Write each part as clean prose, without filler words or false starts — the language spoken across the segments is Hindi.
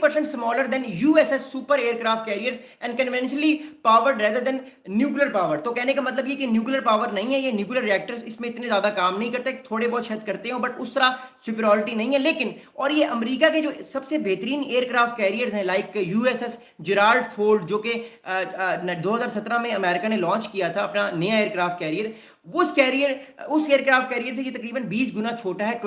20% smaller than USS super aircraft carriers and conventionally powered rather than nuclear power। तो कहने का मतलब ये कि न्यूक्लियर पावर नहीं है, ये न्यूक्लियर रिएक्टर्स इसमें इतने ज्यादा काम नहीं करते, थोड़े बहुत शायद करते हो बट उस तरह सुपीरियरिटी नहीं है। लेकिन और ये अमेरिका के जो सबसे बेहतरीन एयरक्राफ्ट कैरियर्स हैं लाइक यूएसएस जेराल्ड फोर्ड, जो कि 2017 में अमेरिका ने लॉन्च किया था अपना नया एयरक्राफ्ट कैरियर, उस एयरक्राफ्ट कैरियर से ये तकरीबन 20 गुना छोटा है,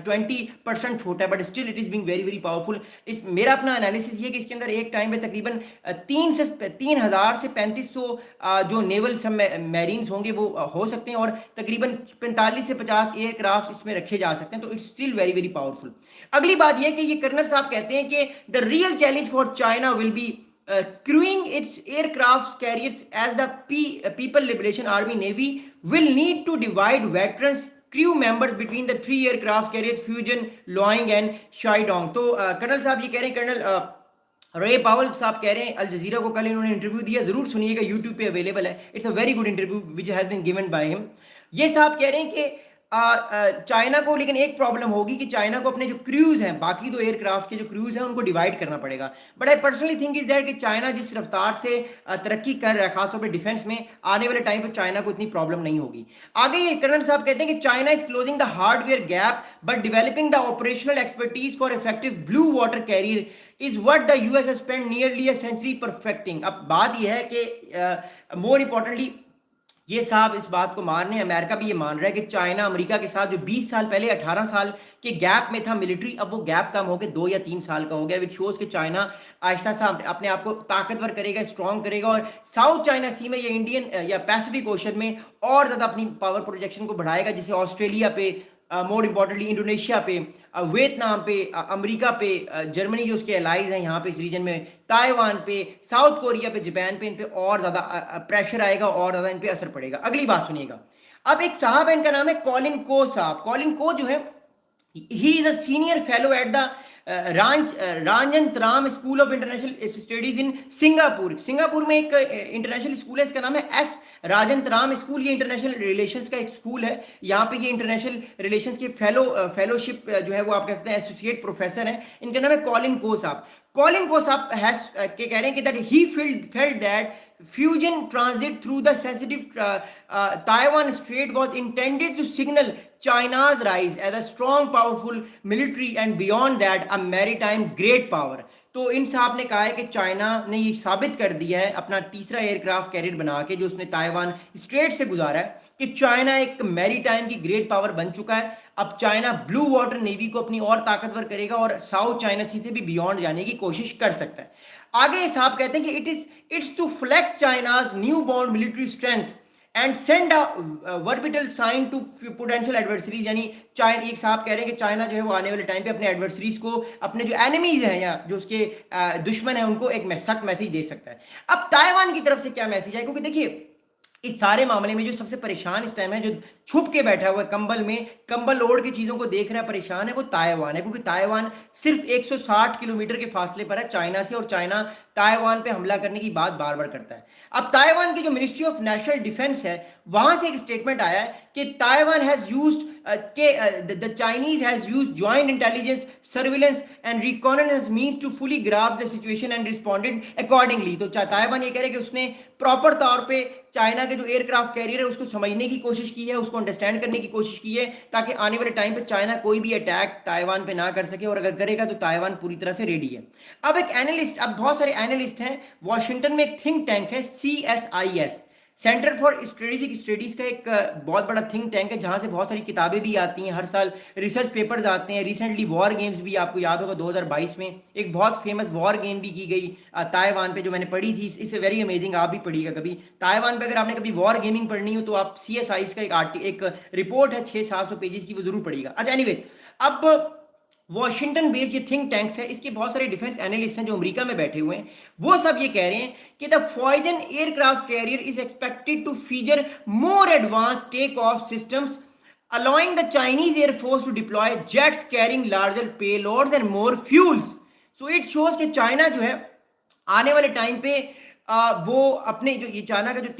20% छोटा है, but still it is being very very powerful. इस मेरा अपना एनालिसिस ये कि इसके अंदर एक टाइम पे तकरीबन 3,000 से 3,500 जो नेवल सब मैरीन्स होंगे वो हो सकते हैं, और तकरीबन 45 से 50 एयरक्राफ्ट इसमें रखे जा सकते हैं, तो it's still very very powerful. अगली बात यह कि ये कर्नल साहब कहते हैं कि the real challenge for China will be crewing its aircraft carriers as the People Liberation Army Navy will need to divide veterans crew members between the 3 aircraft carriers Fujian, Loing and Shandong। तो कर्नल साहब ये कह रहे हैं, कर्नल रे पावल साहब कह रहे हैं, अल जजीरा को कल इन्होंने इंटरव्यू दिया, जरूर सुनिएगा, यूट्यूब पे अवेलेबल है, it's a very good interview which has been given by him. ये साहब कह रहे हैं कि चाइना को लेकिन एक प्रॉब्लम होगी कि चाइना को अपने जो क्रूज हैं, बाकी दो एयरक्राफ्ट के जो क्रूज हैं उनको डिवाइड करना पड़ेगा। But I personally think is that कि चाइना जिस रफ्तार से तरक्की कर रहा है खासतौर पे डिफेंस में, आने वाले टाइम पे चाइना को इतनी प्रॉब्लम नहीं होगी। आगे ये कर्नल साहब कहते हैं कि China is closing the hardware gap but developing the operational expertise for effective blue water carrier is what the US has spent nearly a century perfecting. अब बात यह है कि मोर इंपॉर्टेंटली ये साहब इस बात को मान रहे हैं, अमेरिका भी ये मान रहा है कि चाइना अमेरिका के साथ जो 20 साल पहले 18 साल के गैप में था मिलिट्री, अब वो गैप कम हो गया, 2 या 3 साल का हो गया, विच शोज कि चाइना आहिस्ता सा अपने आप को ताकतवर करेगा, स्ट्रॉन्ग करेगा, और साउथ चाइना सी में या इंडियन या पैसिफिक ओशन में और ज़्यादा अपनी पावर प्रोजेक्शन को बढ़ाएगा, जिसे ऑस्ट्रेलिया पे, मोर इंपॉर्टेंटली इंडोनेशिया पे, वियतनाम पे, अमेरिका पे, जर्मनी जो उसके एलाइज हैं यहाँ पे इस रीजन में, ताइवान पे, साउथ कोरिया पे, जापान पे, इन पे और ज़्यादा प्रेशर आएगा और ज़्यादा इन पे असर पड़ेगा। अगली बात सुनिएगा। अब एक साहब है, इनका नाम है कॉलिन को साहब। कॉलिन को जो है, he is a senior fellow at the Rajaratnam school of international studies in Singapore. Singapore में एक इंटरनेशनल स्कूल है, इसका नाम है एस राजंतराम स्कूल। ये इंटरनेशनल रिलेशंस का एक स्कूल है, यहाँ पे ये इंटरनेशनल रिलेशंस के फेलोशिप जो है वो आप कह सकते हैं एसोसिएट प्रोफेसर हैं, इनका नाम है कॉलिन को साहब। कॉलिन को साहब के कह रहे हैं कि that he felt that fusion transit through the sensitive Taiwan Strait was intended to signal China's rise as a strong, powerful military and beyond that a maritime great power। तो इन साहब ने कहा है कि चाइना ने ये साबित कर दिया है अपना तीसरा एयरक्राफ्ट कैरियर बना के, जो उसने ताइवान स्ट्रेट से गुजारा है, कि चाइना एक मैरीटाइम की ग्रेट पावर बन चुका है। अब चाइना ब्लू वाटर नेवी को अपनी और ताकतवर करेगा और साउथ चाइना सी से भी बियॉन्ड जाने की कोशिश कर सकता है। आगे साहब कहते हैं कि it's to flex China's newborn military strength and send a verbal sign to potential adversaries. यानी चाइना, एक साहब कह रहे हैं कि चाइना जो है वो आने वाले टाइम पे अपने एडवर्सरीज को, अपने जो एनिमीज हैं या जो उसके दुश्मन हैं, उनको एक सख्त मैसेज दे सकता है। अब ताइवान की तरफ से क्या मैसेज है, क्योंकि देखिए इस सारे मामले में जो सबसे परेशान इस टाइम है, जो छुप के बैठा हुआ है कंबल में, कंबल ओढ़ के चीज़ों को देख रहा है, परेशान है, वो ताइवान है। क्योंकि ताइवान सिर्फ 160 किलोमीटर के फासले पर है चाइना से, और चाइना ताइवान पे हमला करने की बात बार बार करता है। अब ताइवान की जो मिनिस्ट्री ऑफ नेशनल डिफेंस है, वहां से एक स्टेटमेंट आया है कि Taiwan has used the Chinese has used joint intelligence surveillance and reconnaissance means to fully grasp the situation and responded accordingly. तो ताइवान ये कह रहे हैं कि उसने प्रॉपर तौर पे चाइना के जो एयरक्राफ्ट कैरियर है उसको समझने की कोशिश की है, उसको अंडरस्टैंड करने की कोशिश की है, ताकि आने वाले टाइम पे चाइना कोई भी अटैक ताइवान पे ना कर सके, और अगर करेगा तो ताइवान पूरी तरह से रेडी है। अब एक एनालिस्ट, अब बहुत सारे एनालिस्ट हैं, वॉशिंगटन में एक थिंक टैंक है CSIS, centre for strategic studies का एक बहुत बड़ा थिंक टैंक है, जहां से बहुत सारी किताबें भी आती हैं, हर साल रिसर्च पेपर्स आते हैं। रिसेंटली वॉर गेम्स भी, आपको याद होगा 2022 में एक बहुत फेमस वॉर गेम भी की गई ताइवान पे, जो मैंने पढ़ी थी, इट्स वेरी अमेजिंग। आप भी पढ़िएगा कभी ताइवान पे, अगर आपने कभी वॉर गेमिंग पढ़नी हो तो आप CSIS का एक रिपोर्ट है 600-700 पेजेस की, वो जरूर पढ़िएगा। अच्छा एनीवेज, अब वॉशिंगटन बेस्ड ये थिंक टैंक्स है, इसके बहुत सारे डिफेंस एनालिस्ट हैं जो अमेरिका में बैठे हुए हैं, वो सब ये कह रहे हैं कि the Fujian aircraft carrier is expected to feature more advance take off systems allowing the Chinese Air Force to deploy jets carrying larger payloads and more fuels। So it shows कि चाइना जो है आने वाले टाइम पे वो अपने जो ये चाइना का जो